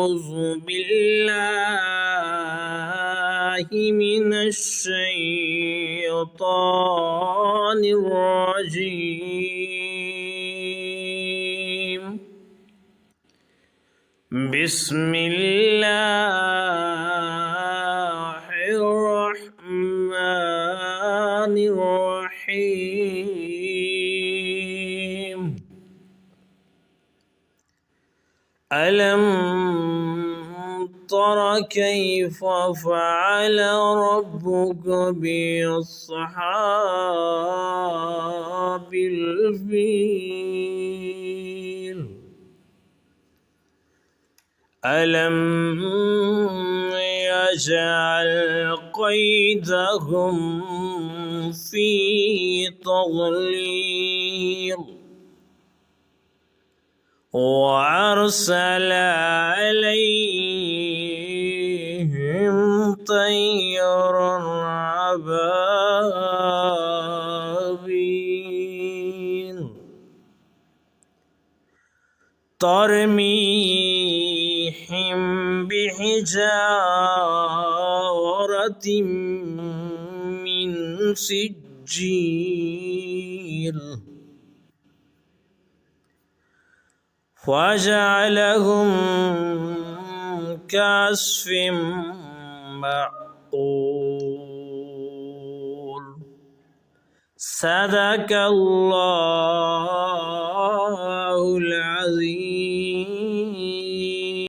أعوذ بالله من الشيطان الرجيم. بسم الله الرحمن الرحيم. ألم تر كيف فعل ربك بأصحاب الفيل؟ ألم يجعل كيدهم في تضليل وأرسل عليهم طيرا أبابيل ترميهم بحجارة من سجيل فجعلهم كعصف مأكول. صدق الله العظيم.